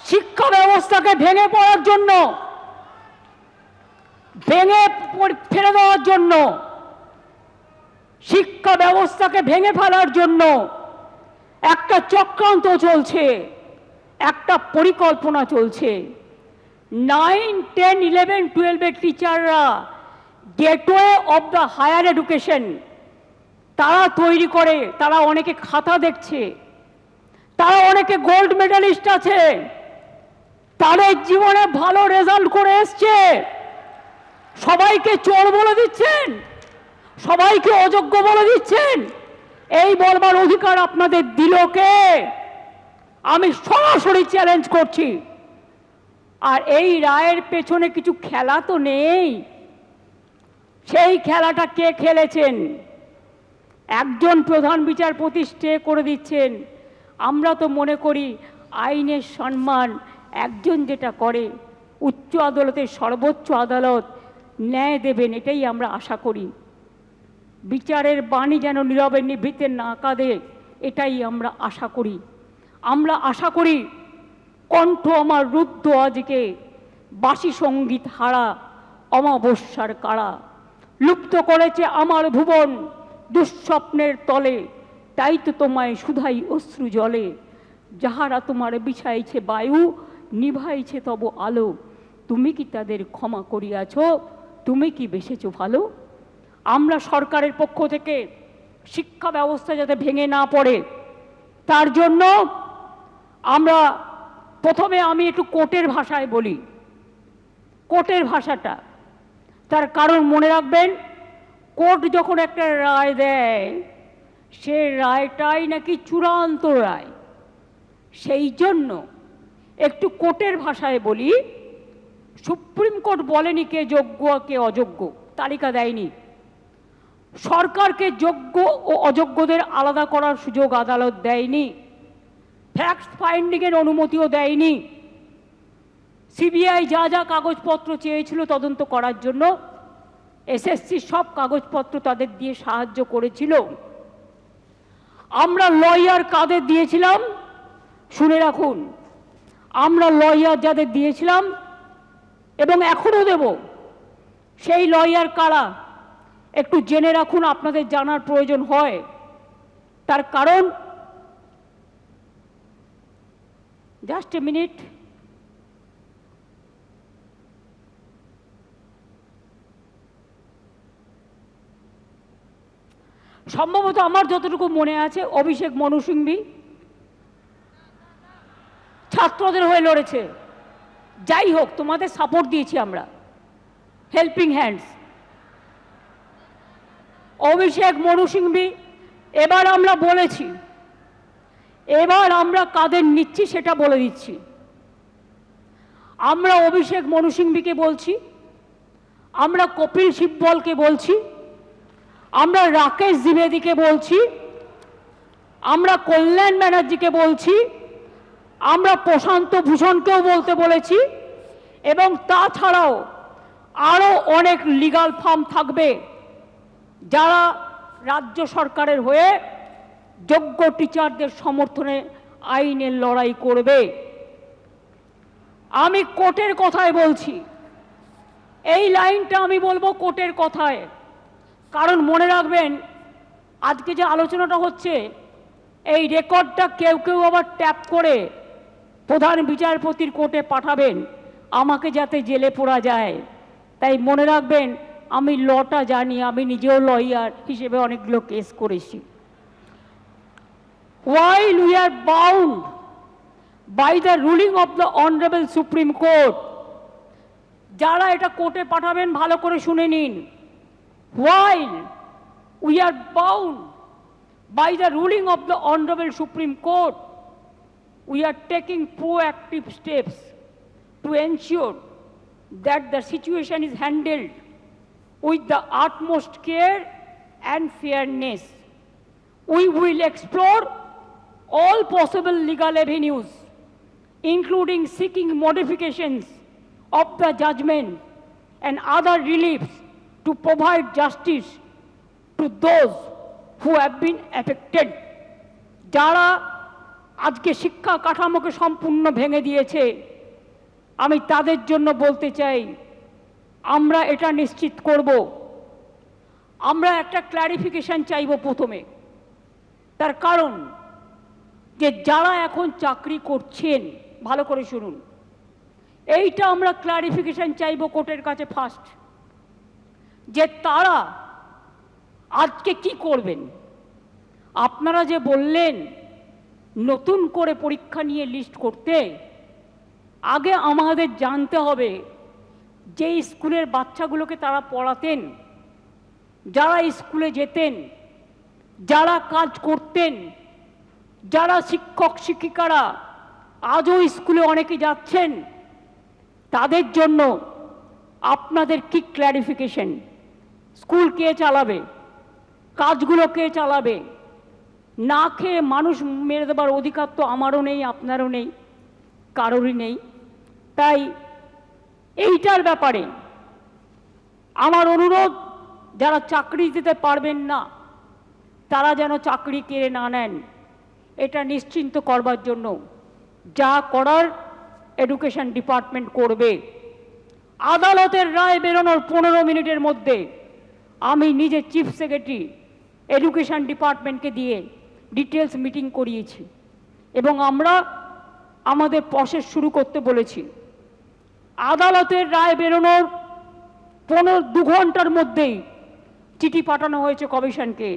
শিক্ষা ব্যবস্থাকে ভেঙে পড়ার জন্য, ভেঙে ফেলে দেওয়ার জন্য, শিক্ষা ব্যবস্থাকে ভেঙে ফেলার জন্য একটা চক্রান্ত চলছে, একটা পরিকল্পনা চলছে। 9, 10, 11, 12 টিচাররা gateway of the higher education তারা তৈরি করে, তারা অনেকে খাতা দেখছে, তারা অনেকে গোল্ড মেডালিস্ট আছে, তাদের জীবনে ভালো রেজাল্ট করে এসছে, সবাইকে চোর বলে দিচ্ছেন, সবাইকে অযোগ্য বলে দিচ্ছেন। এই বলবার অধিকার আপনাদের দিল কে? আমি সরাসরি চ্যালেঞ্জ করছি। আর এই রায়ের পেছনে কিছু খেলা তো নেই। সেই খেলাটা কে খেলেছেন? একজন প্রধান বিচারপতি স্টে করে দিচ্ছেন। আমরা তো মনে করি আইনের সম্মান একজন যেটা করে, উচ্চ আদালতের সর্বোচ্চ আদালত ন্যায় দেবেন, এটাই আমরা আশা করি। বিচারের বাণী যেন নীরবে নিভৃতে না কাঁদে, এটাই আমরা আশা করি। আমরা আশা করি কণ্ঠ আমার রুদ্ধ আজকে, বাসি সঙ্গীত হারা অমাবস্যার কাড়া, লুপ্ত করেছে আমার ভুবন দুঃস্বপ্নের তলে, তাই তো তোমায় শুধাই অশ্রু জলে। যাহারা তোমার বিছাইছে বায়ু, নিভাইছে তব আলো, তুমি কি তাদের ক্ষমা করিয়াছ? তুমি কি বেসেছ ভালো? আমরা সরকারের পক্ষ থেকে শিক্ষা ব্যবস্থা যাতে ভেঙে না পড়ে, তার জন্য আমরা প্রথমে আমি একটু কোর্টের ভাষায় বলি। কোর্টের ভাষাটা, তার কারণ মনে রাখবেন, কোর্ট যখন একটা রায় দেয়, সে রায়টাই নাকি চূড়ান্ত রায়। সেই জন্য একটু কোর্টের ভাষায় বলি। সুপ্রিম কোর্ট বলেনি কে যোগ্য কে অযোগ্য, তালিকা দেয়নি। সরকারকে যোগ্য ও অযোগ্যদের আলাদা করার সুযোগ আদালত দেয়নি। ফ্যাক্ট ফাইন্ডিংয়ের অনুমতিও দেয়নি। সিবিআই যা যা কাগজপত্র চেয়েছিল তদন্ত করার জন্য, এসএসসি সব কাগজপত্র তাদের দিয়ে সাহায্য করেছিল। আমরা লয়ার কাদের দিয়েছিলাম শুনে রাখুন। আমরা লয়ার যাদের দিয়েছিলাম এবং এখনো দেব, সেই লয়ার কারা একটু জেনে রাখুন, আপনাদের জানার প্রয়োজন হয়। তার কারণ, জাস্ট এ মিনিট, সম্ভবত আমার যতটুকু মনে আছে অভিষেক মনু সিংভি ছাত্রদের হয়ে লড়েছে। যাই হোক, তোমাদের সাপোর্ট দিয়েছি আমরা, হেল্পিং হ্যান্ডস। অভিষেক মনু সিংভি, এবার আমরা বলেছি, এবার আমরা কাদের নিচ্ছি সেটা বলে দিচ্ছি। আমরা অভিষেক মনু সিংভিকে বলছি, আমরা কপিল সিব্বলকে বলছি, আমরা রাকেশ দ্বিবেদীকে বলছি, আমরা কল্যাণ ব্যানার্জিকে বলছি, আমরা প্রশান্ত ভূষণকেও বলতে বলেছি, এবং তাছাড়াও আরও অনেক লিগাল ফার্ম থাকবে যারা রাজ্য সরকারের হয়ে যোগ্য টিচারদের সমর্থনে আইনের লড়াই করবে। আমি কোর্টের কথায় বলছি, এই লাইনটা আমি বলবো কোর্টের কথায়। কারণ মনে রাখবেন, আজকে যে আলোচনাটা হচ্ছে, এই রেকর্ডটা কেউ কেউ আবার ট্যাপ করে প্রধান বিচারপতির কোর্টে পাঠাবেন, আমাকে যাতে জেলে পোড়া যায়। তাই মনে রাখবেন, আমি লটা জানি, আমি নিজেও লয়ার হিসেবে অনেকগুলো কেস করেছি। While we are bound by the ruling of the Honorable Supreme Court, যারা এটা কোর্টে পাঠাবেন ভালো করে শুনে নিন। While we are bound by the ruling of the Honorable Supreme Court, we are taking proactive steps to ensure that the situation is handled with the utmost care and fairness. We will explore all possible legal avenues, including seeking modifications of the judgment and other reliefs to provide justice to those who have been affected. যারা আজকে শিক্ষা কাঠামোকে সম্পূর্ণ ভেঙে দিয়েছে, আমি তাদের জন্য বলতে চাই, আমরা এটা নিশ্চিত করব, আমরা একটা ক্ল্যারিফিকেশন চাইব প্রথমে। তার কারণ যে যারা এখন চাকরি করছেন, ভালো করে শুনুন, এইটা আমরা ক্ল্যারিফিকেশন চাইব কোর্টের কাছে ফার্স্ট, যে তারা আজকে কি করবেন। আপনারা যে বললেন নতুন করে পরীক্ষা নিয়ে লিস্ট করতে, আগে আমাদের জানতে হবে যে স্কুলের বাচ্চাগুলোকে তারা পড়াতেন, যারা স্কুলে যেতেন, যারা কাজ করতেন, যারা শিক্ষক শিক্ষিকারা আজও স্কুলে অনেকে যাচ্ছেন, তাদের জন্য আপনাদের কি ক্ল্যারিফিকেশন, স্কুল কে চালাবে, কাজগুলো কে চালাবে। না খেয়ে মানুষ মেরে দেবার অধিকার তো আমারও নেই, আপনারও নেই, কারোরই নেই। তাই এইটার ব্যাপারে আমার অনুরোধ, যারা চাকরি দিতে পারবেন না তারা যেন চাকরি কেড়ে না নেন, এটা নিশ্চিন্ত করবার জন্য যা করার এডুকেশন ডিপার্টমেন্ট করবে। আদালতের রায় বেরোনোর 15 মিনিটের মধ্যে আমি নিজে চিফ সেক্রেটারি এডুকেশন ডিপার্টমেন্টকে দিয়ে ডিটেলস মিটিং করিয়েছি এবং আমরা আমাদের প্রসেস শুরু করতে বলেছি। আদালতের রায় বেরোনোর 2 ঘন্টার মধ্যেই চিঠি পাঠানো হয়েছে কমিশনকে।